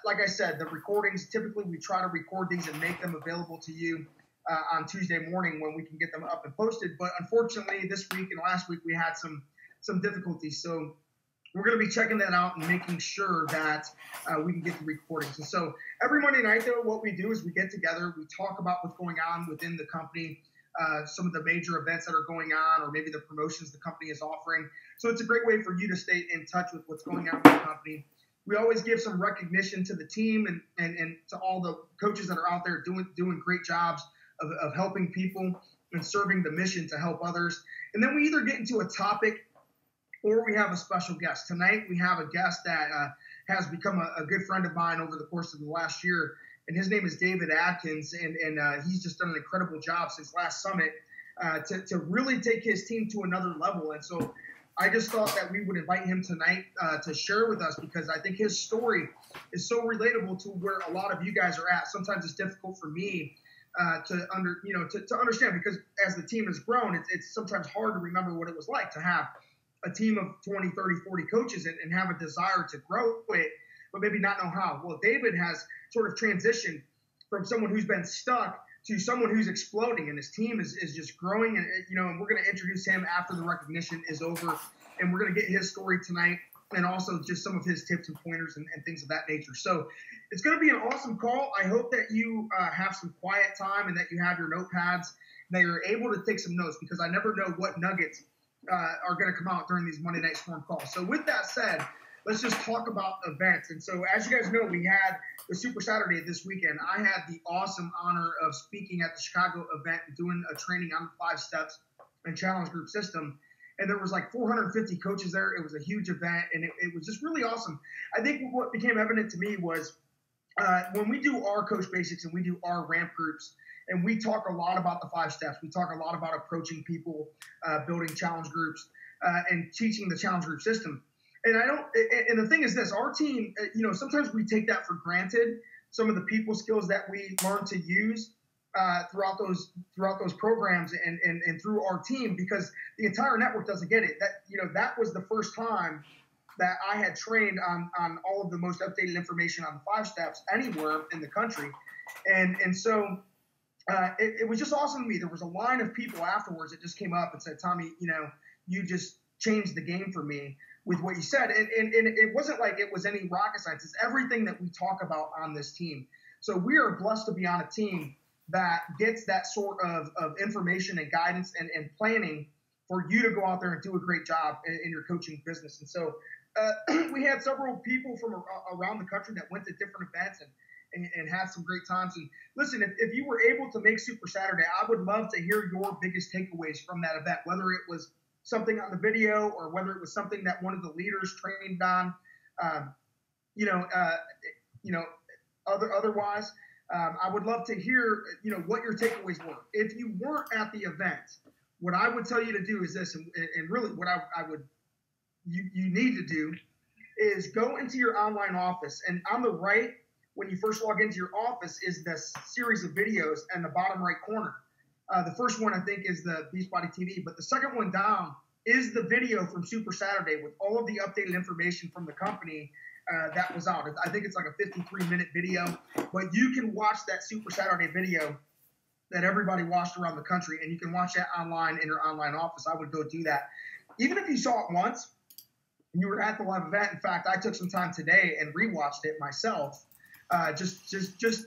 like I said, the recordings, typically we try to record these and make them available to you on Tuesday morning when we can get them up and posted. But unfortunately, this week and last week we had some difficulties. So we're going to be checking that out and making sure that we can get the recordings. And so every Monday night, though, what we do is we get together, we talk about what's going on within the company, some of the major events that are going on, or maybe the promotions the company is offering. So it's a great way for you to stay in touch with what's going on with the company. We always give some recognition to the team and to all the coaches that are out there doing great jobs of helping people and serving the mission to help others. And then we either get into a topic or we have a special guest. Tonight we have a guest that has become a good friend of mine over the course of the last year, and his name is David Atkins, and he's just done an incredible job since last summit to really take his team to another level. And so I just thought that we would invite him tonight to share with us, because I think his story is so relatable to where a lot of you guys are at. Sometimes it's difficult for me to understand, because as the team has grown, it's sometimes hard to remember what it was like to have a team of 20, 30, 40 coaches and have a desire to grow it, but maybe not know how. Well, David has sort of transitioned from someone who's been stuck to someone who's exploding, and his team is just growing. And we're going to introduce him after the recognition is over, and we're going to get his story tonight, and also just some of his tips and pointers and things of that nature. So it's going to be an awesome call. I hope that you have some quiet time and that you have your notepads, that you're able to take some notes, because I never know what nuggets are going to come out during these Monday Night Storm calls. So with that said, let's just talk about events. And so as you guys know, we had the Super Saturday this weekend. I had the awesome honor of speaking at the Chicago event and doing a training on the 5 steps and challenge group system. And there was like 450 coaches there. It was a huge event, and it was just really awesome. I think what became evident to me was when we do our Coach Basics and we do our ramp groups, and we talk a lot about the 5 steps. We talk a lot about approaching people, building challenge groups, and teaching the challenge group system. And the thing is this, our team, sometimes we take that for granted, some of the people skills that we learn to use throughout those programs and through our team, because the entire network doesn't get it. That was the first time that I had trained on all of the most updated information on the 5 steps anywhere in the country. And so it was just awesome to me. There was a line of people afterwards that just came up and said, Tommy, you just changed the game for me with what you said. And it wasn't like it was any rocket science. It's everything that we talk about on this team. So we are blessed to be on a team that gets that sort of information and guidance and planning for you to go out there and do a great job in your coaching business. And so we had several people from around the country that went to different events and had some great times. And listen, if you were able to make Super Saturday, I would love to hear your biggest takeaways from that event, whether it was something on the video or whether it was something that one of the leaders trained on, otherwise. I would love to hear, what your takeaways were. If you weren't at the event, what I would tell you to do is this, and really what you need to do is go into your online office, and on the right, when you first log into your office, is this series of videos in the bottom right corner. The first one, I think, is the Beachbody TV, but the second one down is the video from Super Saturday with all of the updated information from the company that was out. I think it's like a 53-minute video, but you can watch that Super Saturday video that everybody watched around the country, and you can watch that online in your online office. I would go do that. Even if you saw it once and you were at the live event, in fact, I took some time today and rewatched it myself, just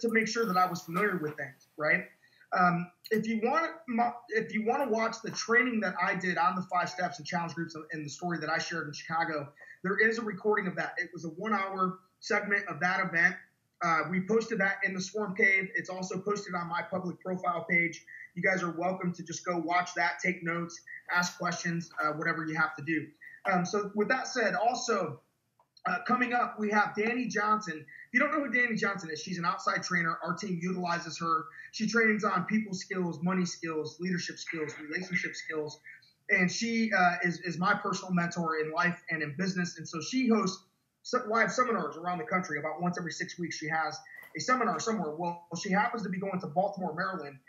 to make sure that I was familiar with things, right? If you want to watch the training that I did on the 5 steps and challenge groups and the story that I shared in Chicago, there is a recording of that. It was a 1-hour segment of that event. We posted that in the Swarm Cave. It's also posted on my public profile page. You guys are welcome to just go watch that, take notes, ask questions, whatever you have to do. So with that said, also coming up, we have Danny Johnson. If you don't know who Danny Johnson is, she's an outside trainer. Our team utilizes her. She trains on people skills, money skills, leadership skills, relationship skills. And she is my personal mentor in life and in business. And so she hosts live seminars around the country. About once every 6 weeks, she has a seminar somewhere. Well, she happens to be going to Baltimore, Maryland.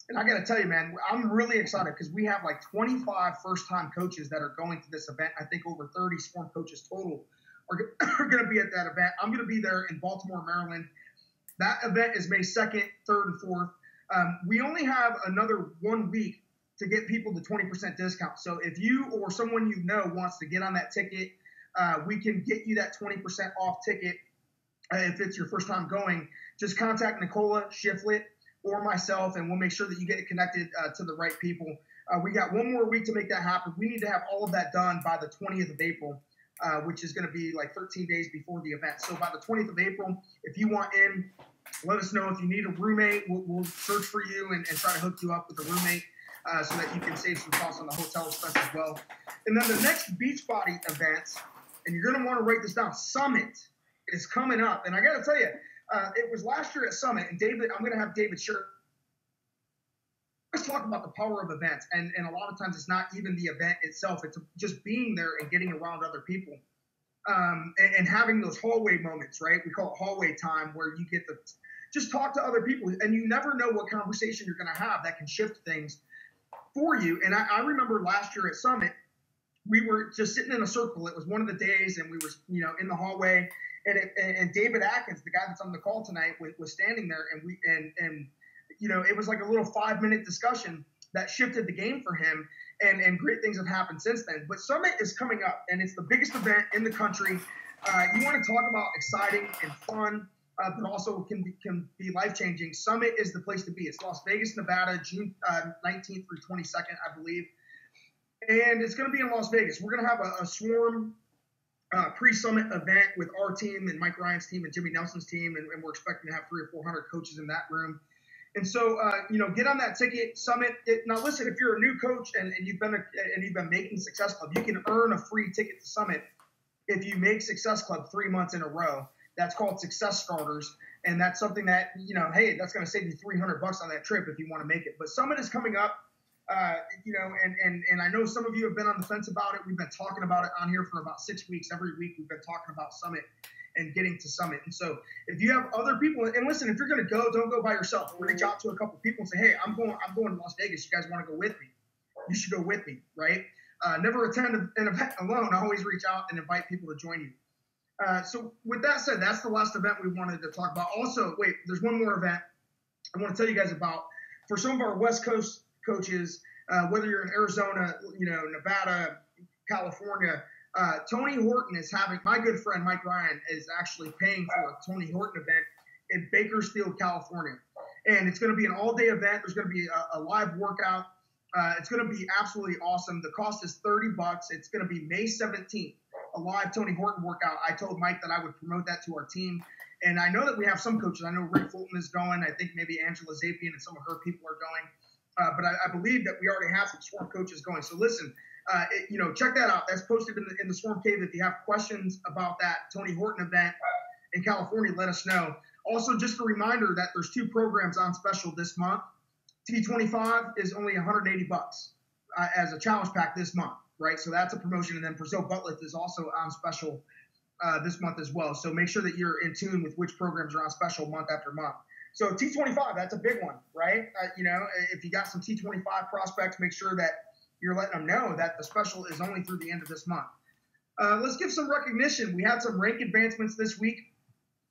And I got to tell you, man, I'm really excited because we have like 25 first-time coaches that are going to this event. I think over 30 Swarm coaches total are going to to be at that event. I'm going to be there in Baltimore, Maryland. That event is May 2nd, 3rd, and 4th. We only have another 1 week to get people the 20% discount. So if you or someone you know wants to get on that ticket, we can get you that 20% off ticket if it's your first time going. Just contact Nicola Shiflett or myself, and we'll make sure that you get connected to the right people. We got 1 more week to make that happen. We need to have all of that done by the 20th of April, which is going to be like 13 days before the event. So by the 20th of April, if you want in, let us know. If you need a roommate, we'll search for you and try to hook you up with a roommate so that you can save some costs on the hotel expense as well. And then the next Beachbody event, and you're going to want to write this down, Summit is coming up. And I got to tell you, it was last year at Summit, and David, I'm going to have David share. Let's talk about the power of events, and a lot of times it's not even the event itself. It's just being there and getting around other people and having those hallway moments, right? We call it hallway time, where you get to just talk to other people, and you never know what conversation you're going to have that can shift things for you. And I remember last year at Summit, we were just sitting in a circle. It was one of the days, and we were, in the hallway, and David Atkins, the guy that's on the call tonight, was standing there, and it was like a little 5-minute discussion that shifted the game for him, and great things have happened since then. But Summit is coming up, and it's the biggest event in the country. You want to talk about exciting and fun, but also can be life-changing. Summit is the place to be. It's Las Vegas, Nevada, June 19th through 22nd, I believe. And it's going to be in Las Vegas. We're going to have a swarm pre-Summit event with our team and Mike Ryan's team and Jimmy Nelson's team, and we're expecting to have 300 or 400 coaches in that room. And so, get on that ticket, Summit. Now, listen, if you're a new coach and you've been making Success Club, you can earn a free ticket to Summit if you make Success Club 3 months in a row. That's called Success Starters, and that's something that hey, that's going to save you $300 on that trip if you want to make it. But Summit is coming up, and I know some of you have been on the fence about it. We've been talking about it on here for about 6 weeks. Every week we've been talking about Summit and getting to Summit. And so if you have other people, and listen, if you're going to go, don't go by yourself. Reach out to a couple people and say, hey, I'm going to Las Vegas. You guys want to go with me? You should go with me, right? Never attend an event alone. Always reach out and invite people to join you. So with that said, that's the last event we wanted to talk about. Also, wait, there's one more event I want to tell you guys about. For some of our West Coast coaches, whether you're in Arizona, Nevada, California, Tony Horton is having, my good friend Mike Ryan is actually paying for a Tony Horton event in Bakersfield, California. And it's going to be an all-day event. There's going to be a live workout. It's going to be absolutely awesome. The cost is $30. It's going to be May 17th, a live Tony Horton workout. I told Mike that I would promote that to our team. And I know that we have some coaches. I know Rick Fulton is going. I think maybe Angela Zapian and some of her people are going. But I believe that we already have some Swarm coaches going. So listen, check that out. That's posted in the Swarm Cave. If you have questions about that Tony Horton event in California, let us know. Also, just a reminder that there's 2 programs on special this month. T25 is only $180 as a challenge pack this month, right? So that's a promotion. And then Brazil Buttlift is also on special this month as well. So make sure that you're in tune with which programs are on special month after month. So T25, that's a big one, right? If you got some T25 prospects, make sure that you're letting them know that the special is only through the end of this month. Let's give some recognition. We had some rank advancements this week.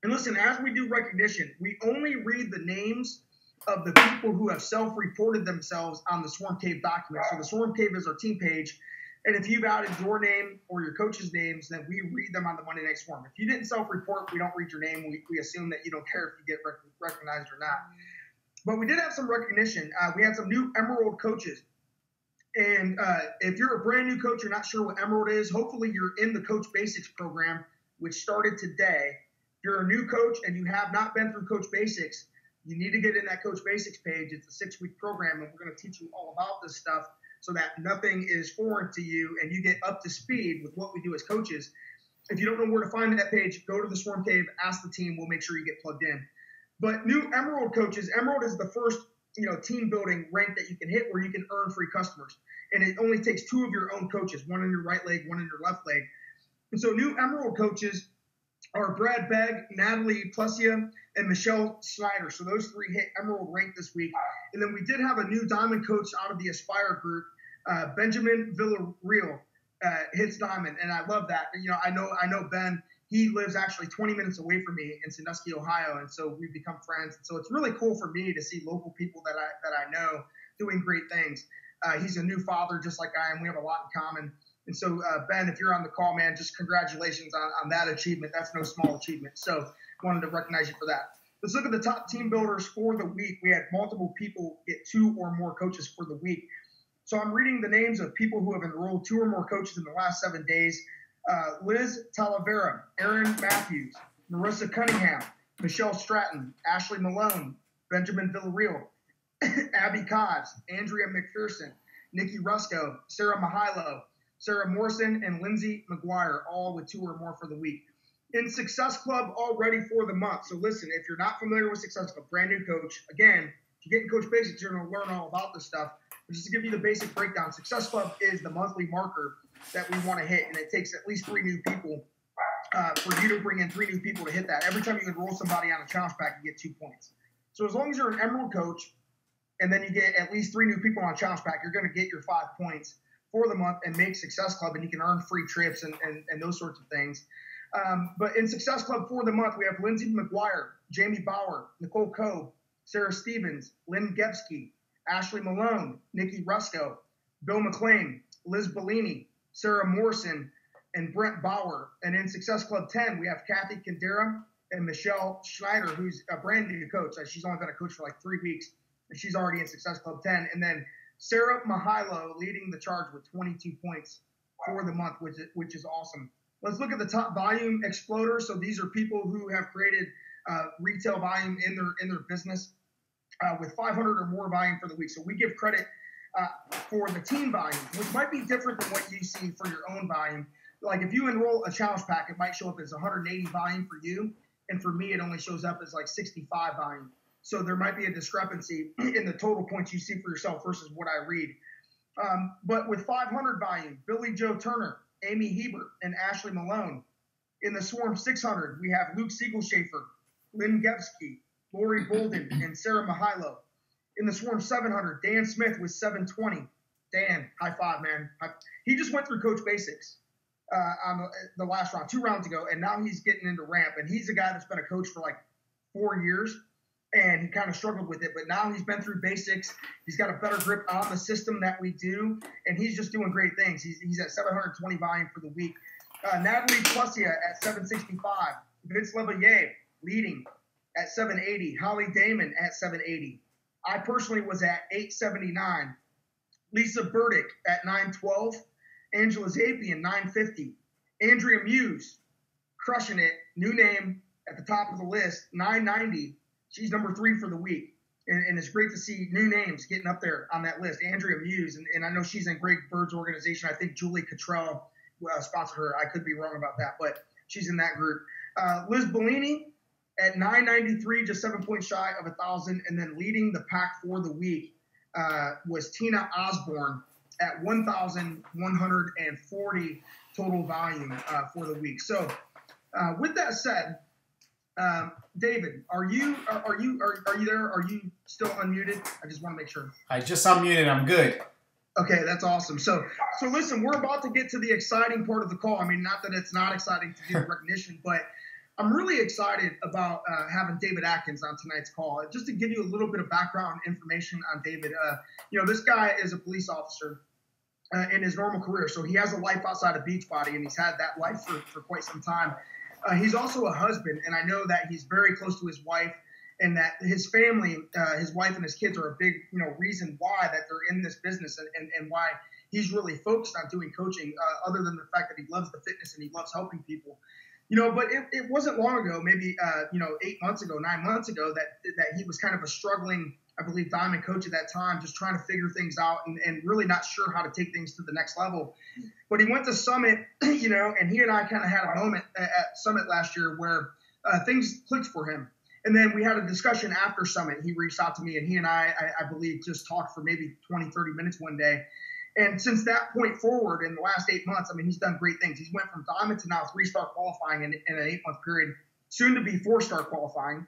And listen, as we do recognition, we only read the names of the people who have self-reported themselves on the Swarm Cave document. So the Swarm Cave is our team page. And if you've added your name or your coach's names, then we read them on the Monday Night Swarm. If you didn't self-report, we don't read your name. We assume that you don't care if you get recognized or not. But we did have some recognition. We had some new Emerald coaches. And if you're a brand new coach, you're not sure what Emerald is, hopefully you're in the Coach Basics program, which started today. If you're a new coach and you have not been through Coach Basics, you need to get in that Coach Basics page. It's a 6-week program, and we're going to teach you all about this stuff so that nothing is foreign to you and you get up to speed with what we do as coaches. If you don't know where to find that page, go to the Swarm Cave, ask the team. We'll make sure you get plugged in. But new Emerald coaches, Emerald is the first team building rank that you can hit where you can earn free customers. And it only takes 2 of your own coaches, one in your right leg, one in your left leg. And so new Emerald coaches are Brad Begg, Natalie Plesia, and Michelle Snyder. So those 3 hit Emerald rank this week. And then we did have a new Diamond coach out of the Aspire group, Benjamin Villarreal, hits Diamond. And I love that. I know Ben, he lives actually 20 minutes away from me in Sandusky, Ohio, and so we've become friends. And so it's really cool for me to see local people that I know doing great things. He's a new father, just like I am. We have a lot in common. And so, Ben, if you're on the call, man, just congratulations on that achievement. That's no small achievement. So wanted to recognize you for that. Let's look at the top team builders for the week. We had multiple people get 2 or more coaches for the week. So I'm reading the names of people who have enrolled 2 or more coaches in the last 7 days. Liz Talavera, Aaron Matthews, Marissa Cunningham, Michelle Stratton, Ashley Malone, Benjamin Villarreal, Abby Cobbs, Andrea McPherson, Nikki Rusco, Sarah Mahilo, Sarah Morrison, and Lindsay McGuire, all with 2 or more for the week. In Success Club already for the month. So listen, if you're not familiar with Success Club, brand new coach, again, if you get in Coach Basics, you're going to learn all about this stuff. But just to give you the basic breakdown, Success Club is the monthly marker that we want to hit, and it takes at least 3 new people for you to bring in 3 new people to hit that. Every time you enroll somebody on a challenge pack, you get 2 points. So as long as you're an Emerald coach, and then you get at least 3 new people on challenge pack, you're going to get your 5 points for the month and make Success Club, and you can earn free trips and those sorts of things. But in Success Club for the month, we have Lindsay McGuire, Jamie Bauer, Nicole Coe, Sarah Stevens, Lynn Gebsky, Ashley Malone, Nikki Rusco, Bill McLean, Liz Bellini, Sarah Morrison, and Brent Bauer. And in Success Club 10, we have Kathy Kendera and Michelle Schneider, who's a brand new coach. She's only been a coach for like 3 weeks, and she's already in Success Club 10. And then Sarah Mahilo leading the charge with 22 points for the month, which is awesome. Let's look at the top volume exploders. So these are people who have created retail volume in their business with 500 or more volume for the week. So we give credit for the team volume, which might be different than what you see for your own volume. Like if you enroll a challenge pack, it might show up as 180 volume for you. And for me, it only shows up as like 65 volume. So there might be a discrepancy in the total points you see for yourself versus what I read. But with 500 volume, Billy Joe Turner, Amy Hebert, and Ashley Malone. In the Swarm 600, we have Luke Siegelschafer, Lynn Gebsky, Lori Bolden, and Sarah Mahilo. In the Swarm 700, Dan Smith with 720. Dan, high five, man. He just went through Coach Basics on the last round, 2 rounds ago, and now he's getting into ramp. And he's a guy that's been a coach for like 4 years, and he kind of struggled with it. But now he's been through basics. He's got a better grip on the system that we do, and he's just doing great things. He's at 720 volume for the week. Natalie Plusia at 765. Vince Leveille leading at 780. Holly Damon at 780. I personally was at 879. Lisa Burdick at 912. Angela Zapian, 950. Andrea Muse, crushing it. New name at the top of the list, 990. She's number 3 for the week. And it's great to see new names getting up there on that list. Andrea Muse, and I know she's in Greg Bird's organization. I think Julie Cottrell sponsored her. I could be wrong about that, but she's in that group. Liz Bellini at 993, just 7 points shy of 1,000. And then leading the pack for the week was Tina Osborne at 1,140 total volume for the week. So with that said, David, are you there? Are you still unmuted? I just want to make sure. I just unmuted. I'm good. Okay, that's awesome. So listen, we're about to get to the exciting part of the call. I mean, not that it's not exciting to do recognition, but I'm really excited about having David Atkins on tonight's call. Just to give you a little bit of background information on David, this guy is a police officer in his normal career. So he has a life outside of Beachbody, and he's had that life for quite some time. He's also a husband, and I know that he's very close to his wife, and that his family, his wife and his kids are a big, reason why that they're in this business and why he's really focused on doing coaching, other than the fact that he loves the fitness and he loves helping people. But it wasn't long ago, maybe, 8 months ago, 9 months ago, that he was kind of a struggling, I believe, diamond coach at that time, just trying to figure things out and really not sure how to take things to the next level. But he went to Summit, and he and I kind of had a moment at Summit last year where things clicked for him. And then we had a discussion after Summit. He reached out to me, and he and I believe, just talked for maybe 20, 30 minutes one day. And since that point forward, in the last 8 months, I mean, he's done great things. He's went from diamond to now 3-star qualifying in an 8-month period, soon to be 4-star qualifying.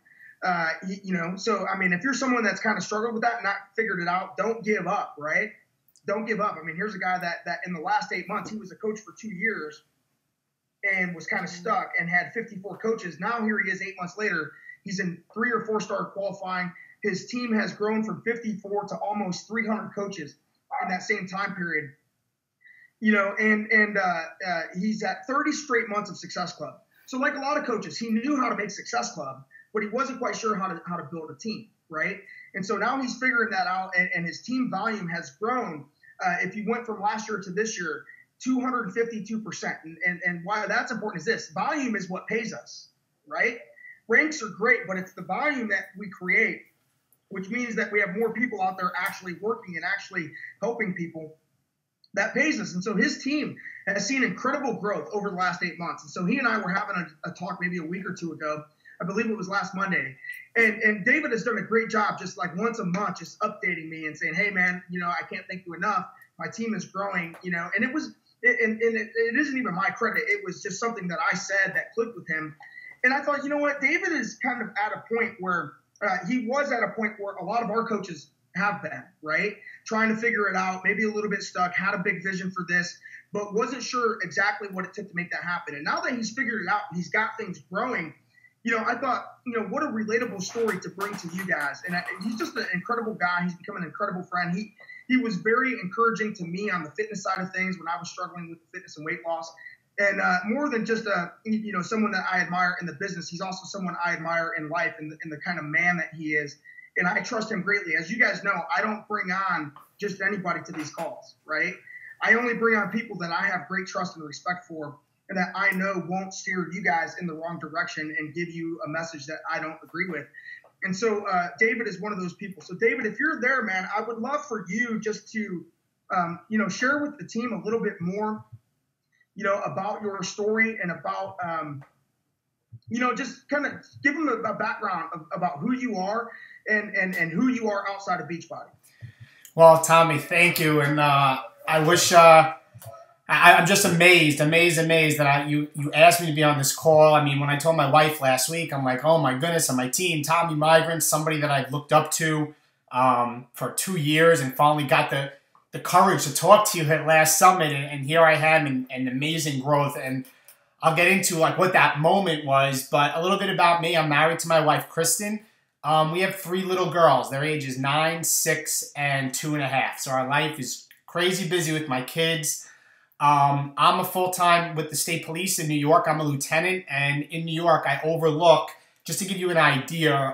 So, I mean, if you're someone that's kind of struggled with that and not figured it out, don't give up, right? Don't give up. I mean, here's a guy that in the last 8 months, he was a coach for 2 years, and was kind of stuck and had 54 coaches. Now here he is 8 months later. He's in 3 or 4 star qualifying. His team has grown from 54 to almost 300 coaches in that same time period. You know, and he's at 30 straight months of Success Club. So like a lot of coaches, he knew how to make Success Club, but he wasn't quite sure how to build a team, right? And so now he's figuring that out, and his team volume has grown. If you went from last year to this year, 252%. And why that's important is this: volume is what pays us, right? Ranks are great, but it's the volume that we create, which means that we have more people out there actually working and actually helping people, that pays us. And so his team has seen incredible growth over the last 8 months. And so he and I were having a talk maybe a week or two ago. I believe it was last Monday. And David has done a great job, just like once a month, just updating me and saying, hey, man, you know, I can't thank you enough. My team is growing, you know, and it isn't even my credit. It was just something that I said that clicked with him. And I thought, you know what, David is kind of at a point where he was at a point where a lot of our coaches have been, right? Trying to figure it out, maybe a little bit stuck, had a big vision for this, but wasn't sure exactly what it took to make that happen. And now that he's figured it out, he's got things growing, you know, I thought, you know, what a relatable story to bring to you guys. And he's just an incredible guy. He's become an incredible friend. He was very encouraging to me on the fitness side of things when I was struggling with fitness and weight loss. And more than just someone that I admire in the business, he's also someone I admire in life and the kind of man that he is. And I trust him greatly. As you guys know, I don't bring on just anybody to these calls, right? I only bring on people that I have great trust and respect for, and that I know won't steer you guys in the wrong direction and give you a message that I don't agree with. And so David is one of those people. So David, if you're there, man, I would love for you just to, share with the team a little bit more, you know, about your story and about, just kind of give them a background about who you are and who you are outside of Beachbody. Well, Tommy, thank you. And I wish I'm just amazed that you asked me to be on this call. I mean, when I told my wife last week, I'm like, oh my goodness, on my team, Tommy Migrant, somebody that I've looked up to for 2 years, and finally got the courage to talk to you at last summit, and here I am in amazing growth. And I'll get into like what that moment was, but a little bit about me. I'm married to my wife, Kristen. We have 3 little girls. Their ages 9, 6, and 2.5. So our life is crazy busy with my kids. I'm a full-time with the state police in New York. I'm a lieutenant, and in New York, I overlook, just to give you an idea,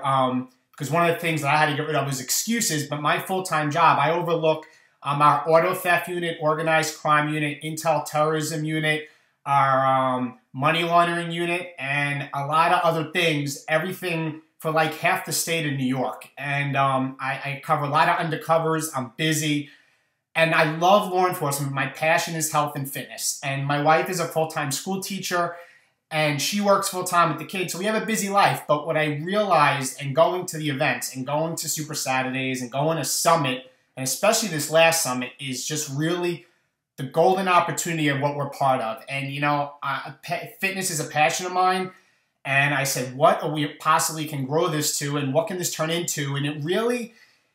because one of the things that I had to get rid of was excuses, but my full-time job, I overlook our auto theft unit, organized crime unit, intel terrorism unit, our money laundering unit, and a lot of other things, everything for like half the state of New York. And I cover a lot of undercovers. I'm busy. And I love law enforcement. My passion is health and fitness. And my wife is a full-time school teacher, and she works full-time with the kids. So we have a busy life. But what I realized in going to the events and going to Super Saturdays and going to Summit, and especially this last Summit, is just really the golden opportunity of what we're part of. And, you know, fitness is a passion of mine. And I said, what are we possibly can grow this to, and what can this turn into? And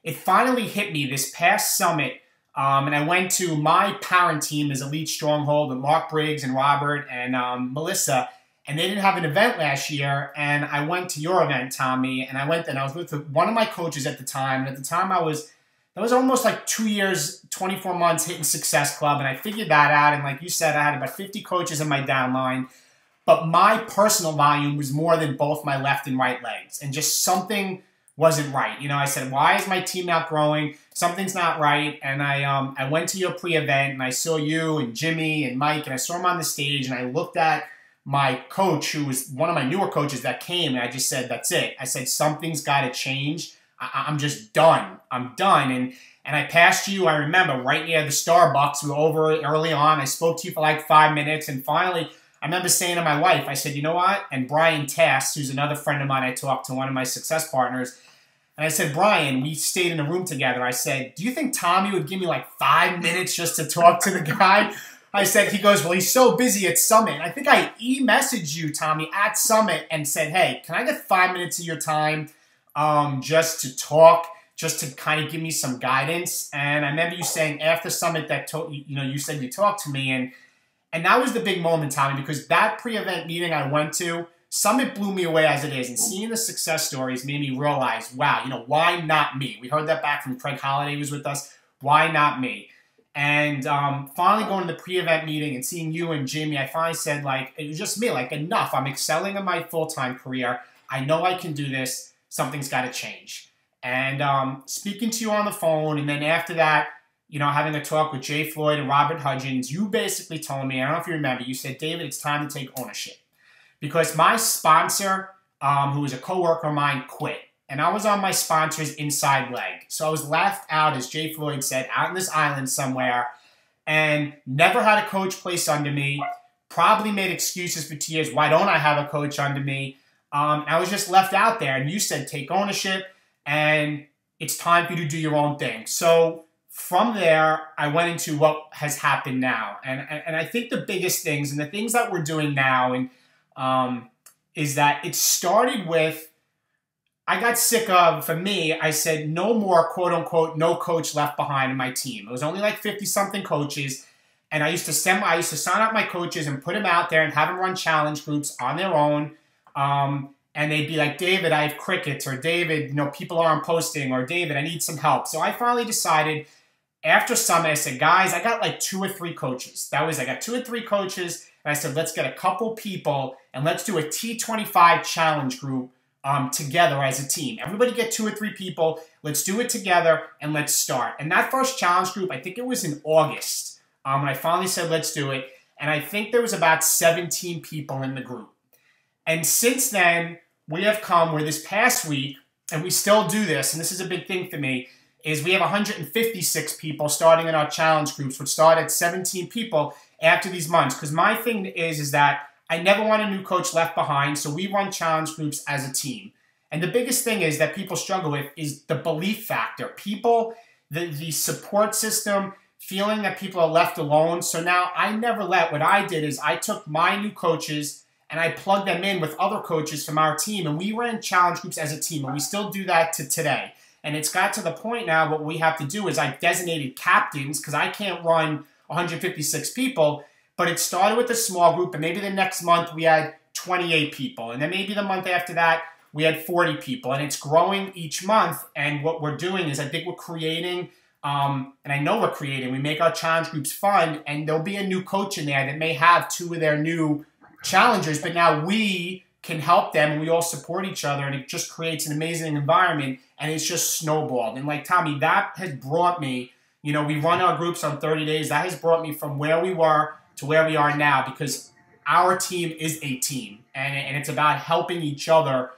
it finally hit me this past Summit. And I went to my parent team as Elite Stronghold with Mark Briggs and Robert and Melissa, and they didn't have an event last year. And I went to your event, Tommy, and I went there, and I was with one of my coaches at the time. And at the time, that was almost like 2 years, 24 months hitting Success Club, and I figured that out. And like you said, I had about 50 coaches in my downline, but my personal volume was more than both my left and right legs, and just something wasn't right. You know, I said, why is my team not growing? Something's not right. And I went to your pre-event, and I saw you and Jimmy and Mike, and I saw them on the stage, and I looked at my coach, who was one of my newer coaches that came, and I just said, that's it. I said, something's got to change. I'm just done. I'm done. And I passed you, I remember, right near the Starbucks. We were over early on. I spoke to you for like 5 minutes, and finally, I remember saying to my wife, I said, you know what? And Brian Tass, who's another friend of mine, I talked to, one of my success partners, and I said, Brian, we stayed in a room together. I said, do you think Tommy would give me like 5 minutes just to talk to the guy? I said, he goes, well, he's so busy at Summit. And I think I messaged you, Tommy, at Summit and said, hey, can I get 5 minutes of your time just to talk, just to kind of give me some guidance? And I remember you saying after Summit that, you said you talked to me, And that was the big moment, Tommy, because that pre-event meeting I went to, Summit blew me away as it is. And seeing the success stories made me realize, wow, why not me? We heard that back from Craig Holliday, who was with us. Why not me? And finally going to the pre-event meeting and seeing you and Jimmy, I finally said, it was just me, enough. I'm excelling in my full-time career. I know I can do this. Something's got to change. And speaking to you on the phone, and then after that, having a talk with Jay Floyd and Robert Hudgens, you basically told me, I don't know if you remember, you said, David, it's time to take ownership. Because my sponsor, who was a coworker of mine, quit. And I was on my sponsor's inside leg. So I was left out, as Jay Floyd said, out on this island somewhere, and never had a coach placed under me, probably made excuses for tears, why don't I have a coach under me? I was just left out there, and you said take ownership, and it's time for you to do your own thing. So from there, I went into what has happened now. And I think the biggest things, and the things that we're doing now, is that it started with, I got sick of, for me, I said no more, quote unquote, no coach left behind in my team. It was only 50-something coaches. And I used to sign up my coaches and put them out there and have them run challenge groups on their own. And they'd be like, David, I have crickets, or David, people aren't posting, or David, I need some help. So I finally decided after Summit, I said, guys, I got 2 or 3 coaches. I got 2 or 3 coaches, and I said, let's get a couple people, and let's do a T25 challenge group together as a team. Everybody get 2 or 3 people. Let's do it together, and let's start. And that first challenge group, I think it was in August, when I finally said, let's do it. And I think there was about 17 people in the group. And since then, we have come where this past week, and we still do this, and this is a big thing for me, is we have 156 people starting in our challenge groups, which start at 17 people after these months. Because my thing is that I never want a new coach left behind, so we run challenge groups as a team. And the biggest thing is that people struggle with is the belief factor. People, the support system, feeling that people are left alone. So now I never what I did is I took my new coaches and I plugged them in with other coaches from our team, and we ran challenge groups as a team, and we still do that to today. And it's got to the point now what we have to do is I designated captains because I can't run 156 people, but it started with a small group, and maybe the next month we had 28 people, and then maybe the month after that we had 40 people, and it's growing each month. And what we're doing is I think we're creating, and I know we're creating, we make our challenge groups fun, and there'll be a new coach in there that may have 2 of their new challengers, but now we can help them, and we all support each other, and it just creates an amazing environment, and it's just snowballed. And Tommy, that has brought me, we run our groups on 30 days, that has brought me from where we were to where we are now, because our team is a team, and it's about helping each other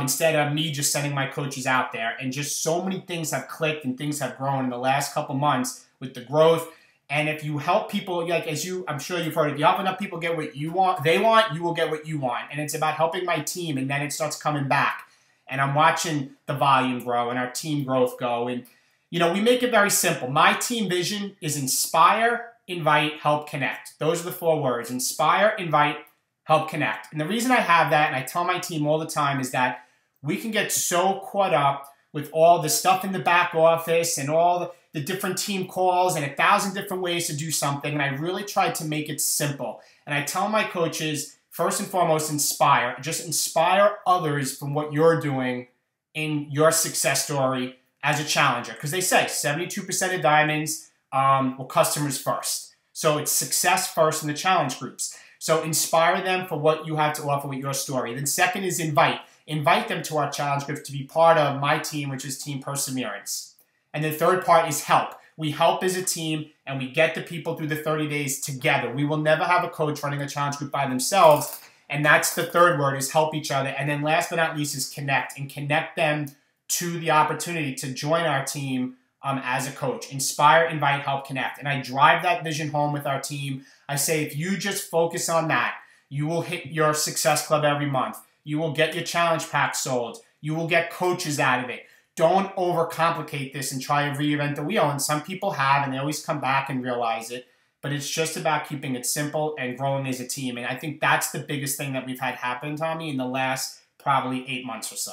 instead of me just sending my coaches out there. And just so many things have clicked and things have grown in the last couple months with the growth. And if you help people, I'm sure you've heard, if you help enough people get what you want, you will get what you want. And it's about helping my team, and then it starts coming back. And I'm watching the volume grow and our team growth go. And, we make it very simple. My team vision is inspire, invite, help, connect. Those are the 4 words: inspire, invite, help, connect. And the reason I have that, and I tell my team all the time, is that we can get so caught up with all the stuff in the back office and all the different team calls and 1,000 different ways to do something. And I really tried to make it simple. And I tell my coaches, first and foremost, inspire. Just inspire others from what you're doing in your success story as a challenger. Because they say 72% of diamonds were customers first. So it's success first in the challenge groups. So inspire them for what you have to offer with your story. Then second is invite. Invite them to our challenge groups to be part of my team, which is Team Perseverance. And the third part is help. We help as a team, and we get the people through the 30 days together. We will never have a coach running a challenge group by themselves, and that's the third word, is help each other. And then last but not least is connect, and connect them to the opportunity to join our team as a coach. Inspire, invite, help, connect. And I drive that vision home with our team. I say if you just focus on that, you will hit your success club every month. You will get your challenge pack sold. You will get coaches out of it. Don't overcomplicate this and try to reinvent the wheel. And some people have, and they always come back and realize it. But it's just about keeping it simple and growing as a team. And I think that's the biggest thing that we've had happen, Tommy, in the last probably 8 months or so.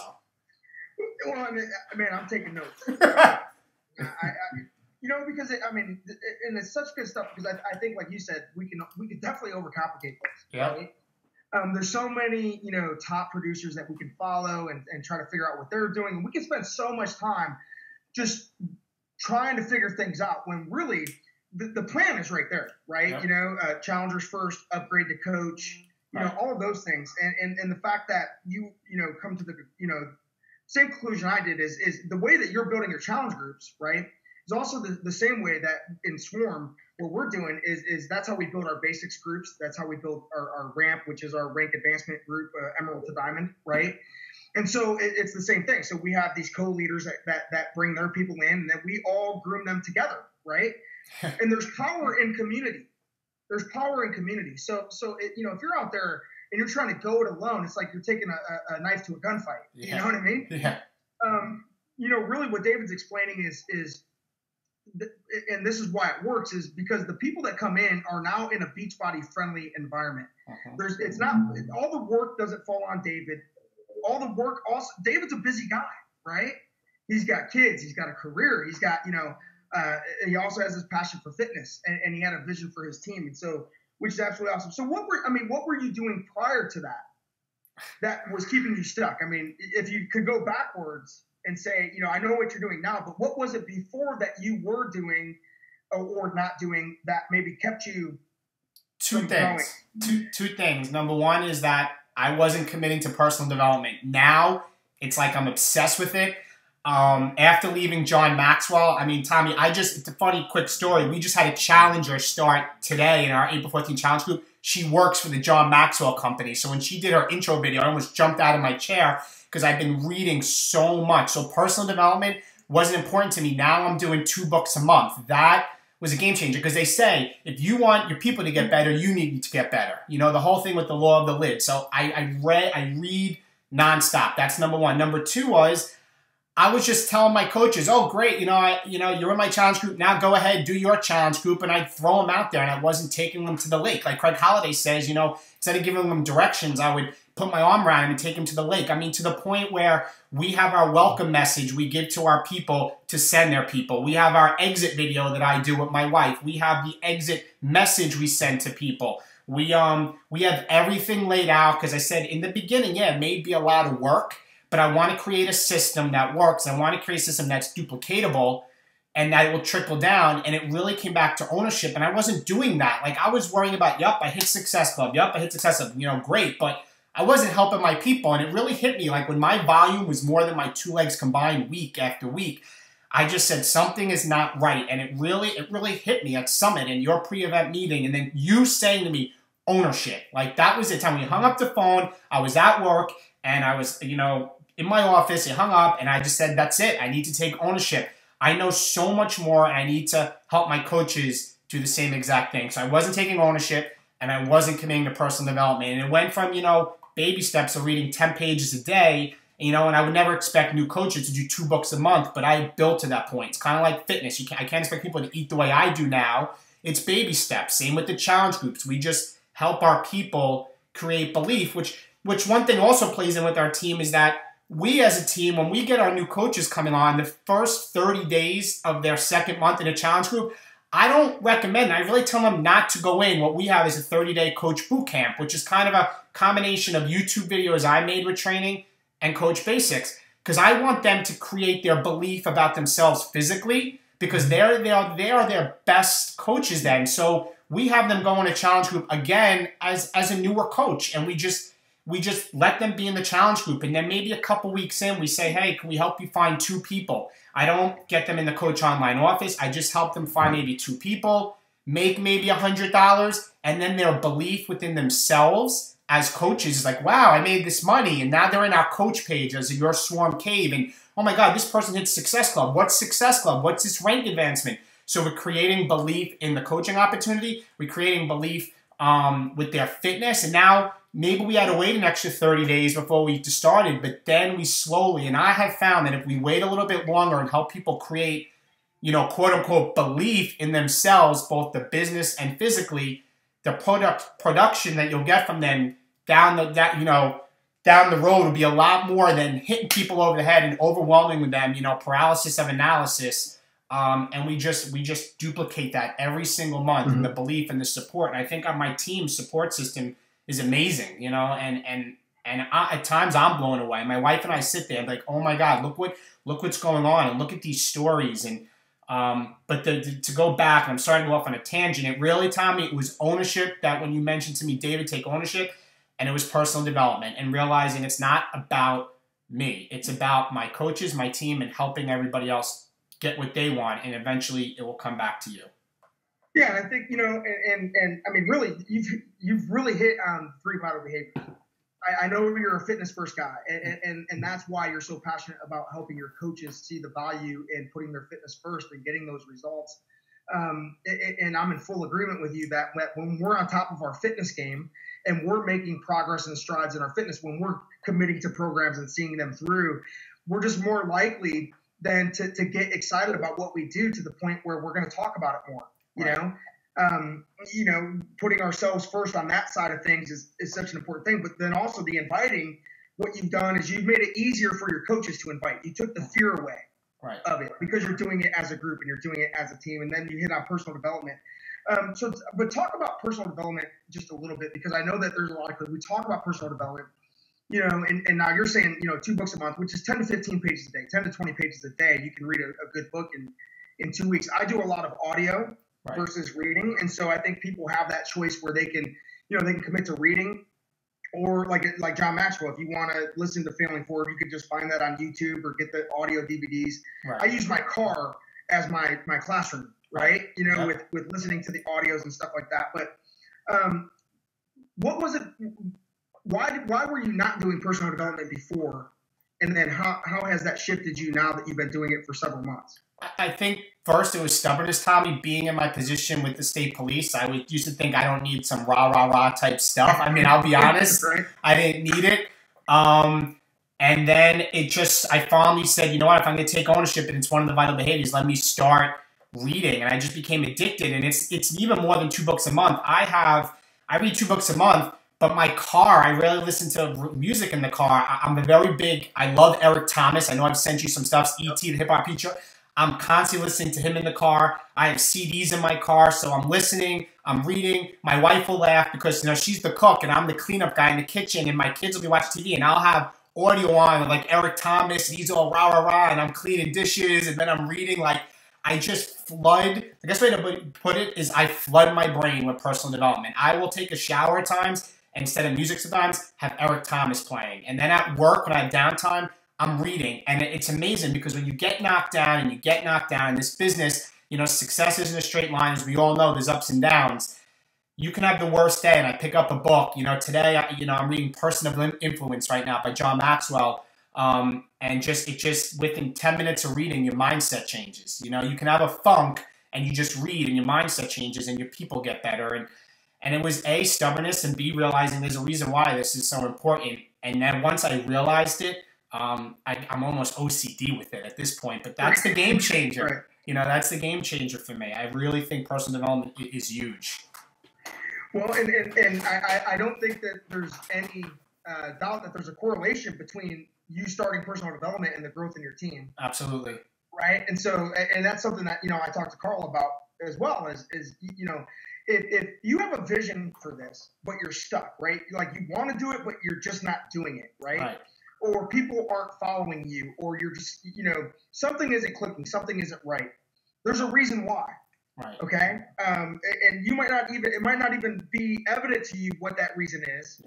Well, I mean, I'm taking notes. because and it's such good stuff because I think, like you said, we could definitely overcomplicate things. Yeah. Right? There's so many, top producers that we can follow and try to figure out what they're doing. And we can spend so much time just trying to figure things out when really the plan is right there, right? Yep. Challengers first, upgrade to coach, all of those things. And the fact that you come to the, same conclusion I did is the way that you're building your challenge groups, right, is also the same way that in Swarm, what we're doing is that's how we build our basics groups. That's how we build our ramp, which is our rank advancement group, Emerald to Diamond, right? And so it's the same thing. So we have these co-leaders that bring their people in, and then we all groom them together, right? And there's power in community. There's power in community. So if you're out there and you're trying to go it alone, it's like you're taking a knife to a gunfight. Yeah. You know what I mean? Yeah. Really what David's explaining is and this is why it works, is because the people that come in are now in a Beachbody friendly environment. Uh-huh. It's not all the work doesn't fall on David. All the work also, David's a busy guy, right? He's got kids, he's got a career, he's got, he also has his passion for fitness and he had a vision for his team. And so, which is absolutely awesome. So what were you doing prior to that was keeping you stuck? I mean, if you could go backwards and say, I know what you're doing now, but what was it before that you were doing or not doing that maybe kept you Two things. Number one is that I wasn't committing to personal development. Now it's like I'm obsessed with it. After leaving John Maxwell, Tommy, it's a funny quick story. We just had a challenger start today in our April 14 challenge group. She works for the John Maxwell company. So when she did her intro video, I almost jumped out of my chair because I've been reading so much. So personal development wasn't important to me. Now I'm doing 2 books a month. That was a game changer because they say if you want your people to get better, you need to get better. The whole thing with the law of the lid. So I read nonstop. That's number one. Number two was I was just telling my coaches, oh great, you're in my challenge group. Now go ahead, do your challenge group, and I'd throw them out there, and I wasn't taking them to the lake. Like Craig Holliday says, instead of giving them directions, I would put my arm around him and take him to the lake. To the point where we have our welcome message we give to our people to send their people. We have our exit video that I do with my wife. We have the exit message we send to people. We have everything laid out because I said in the beginning, it may be a lot of work, but I want to create a system that works. I want to create a system that's duplicatable and that it will trickle down. And it really came back to ownership. And I wasn't doing that. Like I was worrying about, I hit Success Club. I hit Success Club. Great. But I wasn't helping my people. And it really hit me. Like when my volume was more than my 2 legs combined week after week, I just said something is not right. And it really hit me at Summit and your pre-event meeting. And then you saying to me, ownership. Like that was the time we hung up the phone. I was at work and I was, in my office. It hung up and I just said, that's it. I need to take ownership. I know so much more and I need to help my coaches do the same exact thing. So I wasn't taking ownership and I wasn't committing to personal development. And it went from, baby steps of reading 10 pages a day, and I would never expect new coaches to do 2 books a month, but I built to that point. It's kind of like fitness. I can't expect people to eat the way I do now. It's baby steps. Same with the challenge groups. We just help our people create belief, which one thing also plays in with our team is that we as a team, when we get our new coaches coming on, the first 30 days of their second month in a challenge group, I don't recommend, I really tell them not to go in. What we have is a 30-day coach boot camp, which is kind of a combination of YouTube videos I made with training and coach basics. Because I want them to create their belief about themselves physically because they are their best coaches then. So we have them go in a challenge group again as a newer coach. And we just let them be in the challenge group. And then maybe a couple weeks in, we say, hey, can we help you find 2 people? I don't get them in the Coach Online office. I just help them find maybe 2 people, make maybe $100, and then their belief within themselves as coaches is like, wow, I made this money. And now they're in our coach page as your Swarm Cave. And, oh my God, this person hit Success Club. What's Success Club? What's this rank advancement? So we're creating belief in the coaching opportunity. We're creating belief with their fitness. And now maybe we had to wait an extra 30 days before we started, but then we slowly, and I have found that if we wait a little bit longer and help people create, quote unquote, belief in themselves, both the business and physically, the production that you'll get from them down the road will be a lot more than hitting people over the head and overwhelming with them, paralysis of analysis And we just duplicate that every single month, and the belief and the support. And I think on my team's support system is amazing, you know, and at times I'm blown away. My wife and I sit there and like, oh my God, look what's going on, and look at these stories. And but to go back, and I'm sorry to go off on a tangent, it really, Tommy, it was ownership. That when you mentioned to me, David, take ownership, and it was personal development and realizing it's not about me. It's about my coaches, my team, and helping everybody else get what they want, and eventually it will come back to you. Yeah, and I think, you know, and I mean, really, you've really hit on 3 vital behaviors. I know you're a fitness first guy, and that's why you're so passionate about helping your coaches see the value in putting their fitness first and getting those results. And I'm in full agreement with you that when we're on top of our fitness game and we're making progress and strides in our fitness, when we're committing to programs and seeing them through, we're just more likely than to get excited about what we do to the point where we're going to talk about it more, you know, putting ourselves first on that side of things is such an important thing. But then also the inviting, what you've done is you've made it easier for your coaches to invite. You took the fear away of it because you're doing it as a group and you're doing it as a team. And then you hit on personal development. But talk about personal development just a little bit, because I know that there's a lot of, we talk about personal development, you know, and now you're saying, you know, 2 books a month, which is 10 to 15 pages a day, 10 to 20 pages a day. You can read a good book in 2 weeks. I do a lot of audio versus reading. And so I think people have that choice where they can, you know, they can commit to reading, or like John Maxwell, if you want to listen to Failing Forward, you could just find that on YouTube or get the audio DVDs. I use my car as my classroom, right? You know, with listening to the audios and stuff like that. But what was it? Why were you not doing personal development before? And then how has that shifted you now that you've been doing it for several months? I think first it was stubbornness, Tommy. Being in my position with the state police, I used to think I don't need some rah type stuff. I mean, I'll be honest, I didn't need it. And then I finally said, you know what, if I'm going to take ownership and it's one of the vital behaviors, let me start reading. And I just became addicted. And it's even more than 2 books a month. I read 2 books a month. But my car, I rarely listen to music in the car. I love Eric Thomas. I know I've sent you some stuff, E.T., the Hip Hop Teacher. I'm constantly listening to him in the car. I have CDs in my car, so I'm listening, I'm reading. My wife will laugh because, you know, she's the cook and I'm the cleanup guy in the kitchen, and my kids will be watching TV, and I'll have audio on like Eric Thomas, and he's all rah, and I'm cleaning dishes, and then I'm reading. Like, I just flood. The best way to put it is I flood my brain with personal development. I will take a shower at times, and instead of music sometimes, have Eric Thomas playing. And then at work, when I have downtime, I'm reading. And it's amazing because when you get knocked down in this business, you know, success isn't a straight line. As we all know, there's ups and downs. You can have the worst day, and I pick up a book. You know, today, I'm reading Personal Influence right now by John Maxwell. And just within 10 minutes of reading, your mindset changes. You know, you can have a funk, and you just read, and your mindset changes, and your people get better. And it was A, stubbornness, and B, realizing there's a reason why this is so important. And then once I realized it, I'm almost OCD with it at this point. But that's the game changer. You know, that's the game changer for me. I really think personal development is huge. Well, and I don't think that there's any doubt that there's a correlation between you starting personal development and the growth in your team. Absolutely. Right? And so, and that's something that, you know, I talked to Carl about as well, is you know, if you have a vision for this, but you're stuck, right? Like, you want to do it, but you're just not doing it, right? Or people aren't following you, or you're just, you know, something isn't clicking, something isn't right. There's a reason why. Okay? And it might not even be evident to you what that reason is.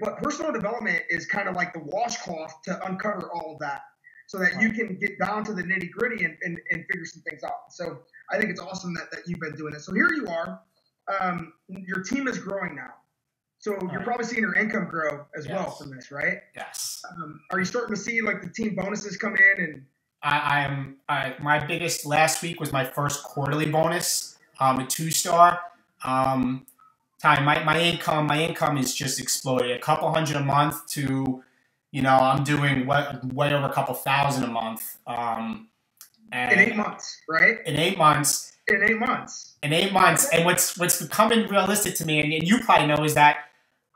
But personal development is kind of like the washcloth to uncover all of that, so that you can get down to the nitty gritty and figure some things out. So I think it's awesome that you've been doing this. So here you are. Your team is growing now. So you're probably seeing your income grow as well from this, right? Yes. Are you starting to see like the team bonuses come in? And my biggest last week was my first quarterly bonus, a 2-star. My income is just exploded. A couple hundred a month to, you know, I'm doing way over a couple thousand a month. And in 8 months, right? In 8 months. And what's becoming realistic to me, and you probably know, is that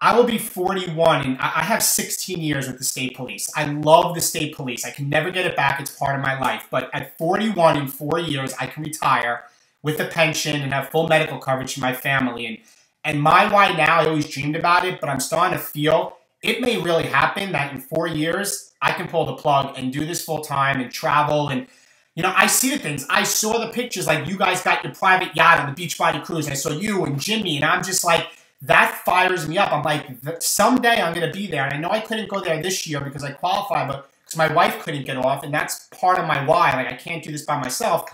I will be 41, and I have 16 years with the state police. I love the state police. I can never get it back. It's part of my life. But at 41, in 4 years, I can retire with a pension and have full medical coverage for my family. And my why now, I always dreamed about it, but I'm starting to feel it may really happen that in 4 years, I can pull the plug and do this full time and travel. And, you know, I see the things. I saw the pictures, like you guys got your private yacht on the Beachbody Cruise. I saw you and Jimmy, and I'm just like, that fires me up. I'm like, someday I'm going to be there. And I know I couldn't go there this year because I qualified, but because my wife couldn't get off, and that's part of my why. Like, I can't do this by myself.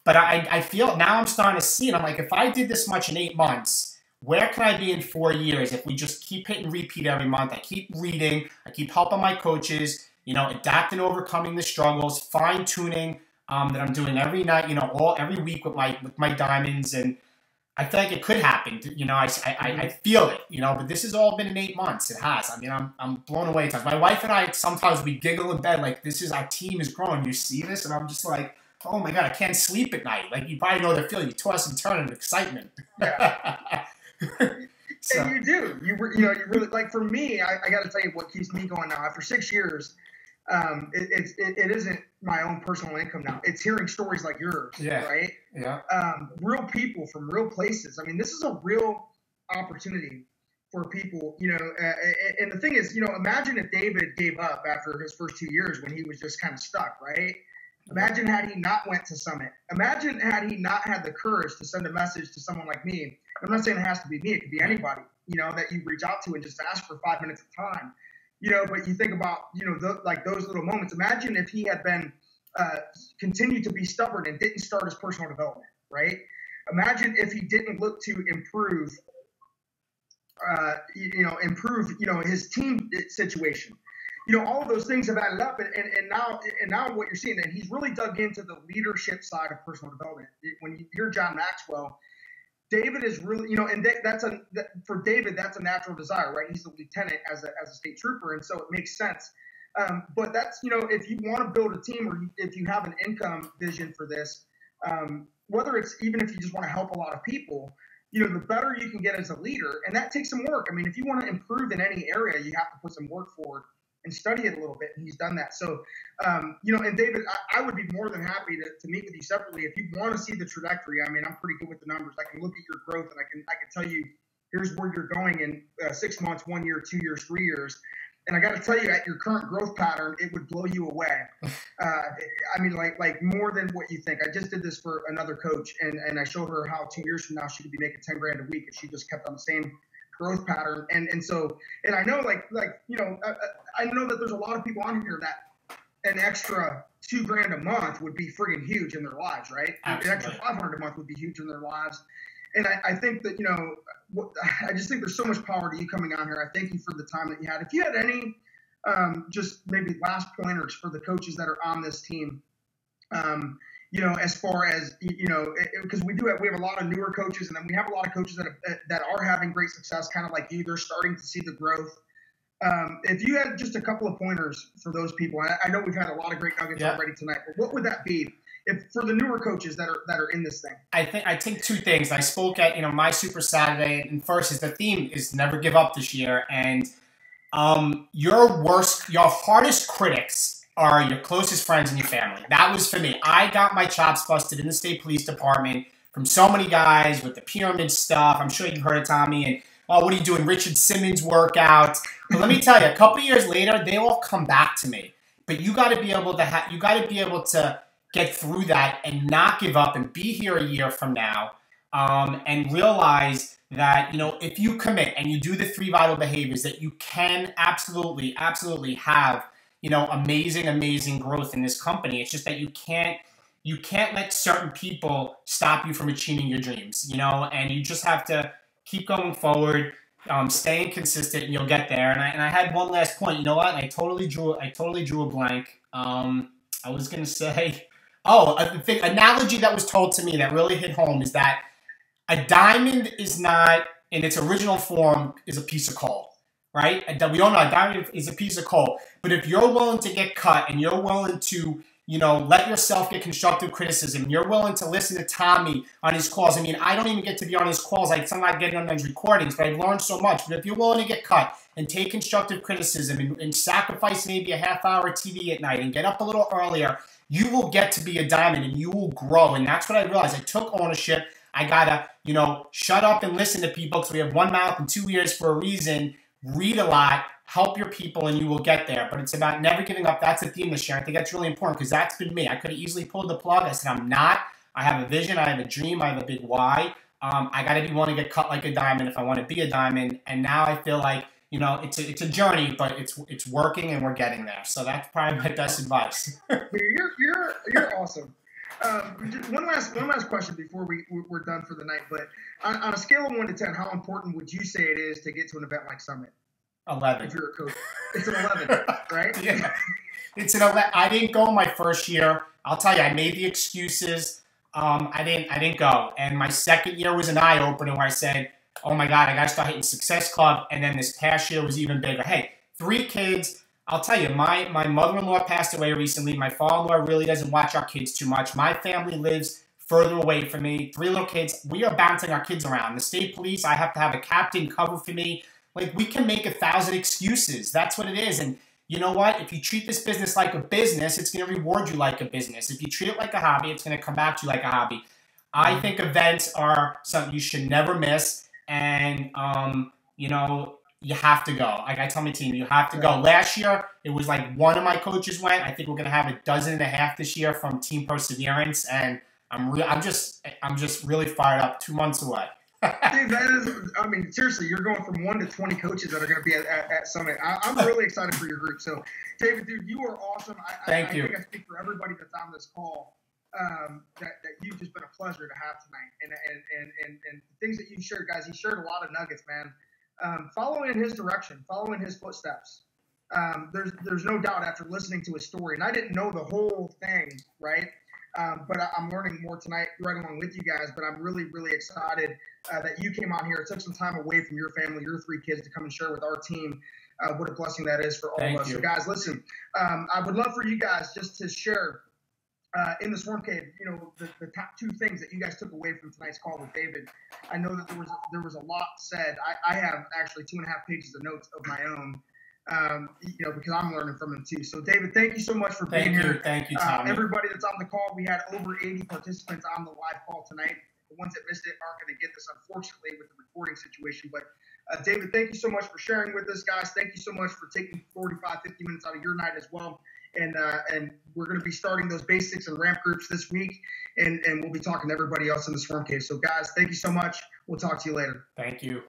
But I feel now I'm starting to see it. I'm like, if I did this much in 8 months, where can I be in 4 years if we just keep hitting repeat every month? I keep reading. I keep helping my coaches, you know, adapting, overcoming the struggles, fine-tuning that I'm doing every night, you know, every week with my diamonds. And I feel like it could happen. You know, I feel it, you know, but this has all been in 8 months. It has. I mean, I'm blown away at times. My wife and I, sometimes we giggle in bed like, our team is growing. You see this? And I'm just like, oh my God, I can't sleep at night. Like, you probably know the feeling. You toss and turn in excitement. Yeah. So. And you do. You really, like, for me, I got to tell you what keeps me going now. After 6 years, it isn't my own personal income now. It's hearing stories like yours, right? Yeah. Real people from real places. I mean, this is a real opportunity for people, you know. And the thing is, you know, imagine if David gave up after his first 2 years when he was just kind of stuck, right? Imagine had he not went to Summit. Imagine had he not had the courage to send a message to someone like me. I'm not saying it has to be me. It could be anybody, you know, that you reach out to and just ask for 5 minutes of time. You know, but you think about, you know, those little moments. Imagine if he had been continued to be stubborn and didn't start his personal development, right? Imagine if he didn't look to improve, his team situation. You know, all of those things have added up, and now what you're seeing, and he's really dug into the leadership side of personal development. When you hear John Maxwell, David is really, you know, and for David, that's a natural desire, right? He's a lieutenant as a state trooper, and so it makes sense. But that's, you know, if you want to build a team, or if you have an income vision for this, whether it's even if you just want to help a lot of people, you know, the better you can get as a leader, and that takes some work. I mean, if you want to improve in any area, you have to put some work forward and study it a little bit, and he's done that. So, you know, and David, I would be more than happy to meet with you separately if you want to see the trajectory. I mean, I'm pretty good with the numbers. I can look at your growth, and I can tell you, here's where you're going in 6 months, 1 year, 2 years, 3 years. And I got to tell you, at your current growth pattern, it would blow you away. I mean, like more than what you think. I just did this for another coach, and I showed her how 2 years from now she could be making 10 grand a week if she just kept on the same growth pattern. And so I know, like you know, I know that there's a lot of people on here that an extra $2 grand a month would be friggin' huge in their lives, right? Absolutely. An extra $500 a month would be huge in their lives. And I think that, you know, I just think there's so much power to you coming on here. I thank you for the time that you had. If you had any just maybe last pointers for the coaches that are on this team, you know, as far as, you know, because we have a lot of newer coaches, and then we have a lot of coaches that are having great success, kind of like you. They're starting to see the growth. If you had just a couple of pointers for those people, I know we've had a lot of great nuggets already tonight, but what would that be for the newer coaches that are in this thing? I think two things. I spoke at, you know, my Super Saturday, and first is the theme is never give up this year, and your hardest critics are your closest friends and your family. That was for me. I got my chops busted in the state police department from so many guys with the pyramid stuff. I'm sure you've heard of Tommy, and what are you doing? Richard Simmons workouts. But let me tell you, a couple of years later, they all come back to me. But you got to be able to get through that and not give up and be here a year from now, and realize that, you know, if you commit and you do the 3 vital behaviors, that you can absolutely have, you know, amazing growth in this company. It's just that you can't let certain people stop you from achieving your dreams, you know, and you just have to keep going forward, staying consistent, and you'll get there. And I had one last point. You know what? I totally drew a blank. I was gonna say, the analogy that was told to me that really hit home is that a diamond is not, in its original form, is a piece of coal, right? We all know a diamond is a piece of coal. But if you're willing to get cut and you're willing to let yourself get constructive criticism. You're willing to listen to Tommy on his calls. I mean, I don't even get to be on his calls. I'm getting on those recordings, but I've learned so much. But if you're willing to get cut and take constructive criticism and sacrifice maybe a half hour TV at night and get up a little earlier, you will get to be a diamond and you will grow. And that's what I realized. I took ownership. I got to, shut up and listen to people because we have one mouth and 2 ears for a reason. Read a lot. Help your people and you will get there. But it's about never giving up. That's the theme this year. I think that's really important because that's been me. I could have easily pulled the plug. I said, I'm not. I have a vision. I have a dream. I have a big why. I got to be willing to get cut like a diamond if I want to be a diamond. And now I feel like, it's a journey, but it's working and we're getting there. So that's probably my best advice. You're awesome. One last question before we're done for the night. But on a scale of 1 to 10, how important would you say it is to get to an event like Summit? 11. If you're a coach, it's an 11, right? Yeah, it's an 11. I didn't go my first year. I'll tell you, I made the excuses. I didn't go, and my second year was an eye opener where I said, "Oh my God, I got to start hitting Success Club." And then this past year was even bigger. Hey, 3 kids. I'll tell you, my mother-in-law passed away recently. My father-in-law really doesn't watch our kids too much. My family lives further away from me. 3 little kids. We are bouncing our kids around. The state police. I have to have a captain cover for me. Like, we can make 1,000 excuses. That's what it is. And you know what? If you treat this business like a business, it's going to reward you like a business. If you treat it like a hobby, it's going to come back to you like a hobby. I think events are something you should never miss. And, you have to go. Like I tell my team, you have to go. Last year, it was like one of my coaches went. I think we're going to have 12.5 this year from Team Perseverance. And I'm just really fired up. 2 months away. Dude, seriously, you're going from 1 to 20 coaches that are going to be at Summit. I'm really excited for your group. So, David, dude, you are awesome. Thank you. I think I speak for everybody that's on this call that you've just been a pleasure to have tonight. And the things that you shared, guys, he shared a lot of nuggets, man. Follow in his direction, follow in his footsteps. There's no doubt after listening to his story, and I didn't know the whole thing, right? But I'm learning more tonight right along with you guys. But I'm really, really excited that you came on here, took some time away from your family, your 3 kids, to come and share with our team. What a blessing that is for all of us. So, guys, listen, I would love for you guys just to share in the Swarm Cave, the top 2 things that you guys took away from tonight's call with David. I know that there was a lot said. I have actually 2.5 pages of notes of my own. Because I'm learning from him too. So, David, thank you so much for being here. Thank you, Tommy. Everybody that's on the call, we had over 80 participants on the live call tonight. The ones that missed it aren't going to get this, unfortunately, with the recording situation. But, David, thank you so much for sharing with us, guys. Thank you so much for taking 45, 50 minutes out of your night as well. And we're going to be starting those basics and ramp groups this week, and we'll be talking to everybody else in the Swarm Cave. So, guys, thank you so much. We'll talk to you later. Thank you.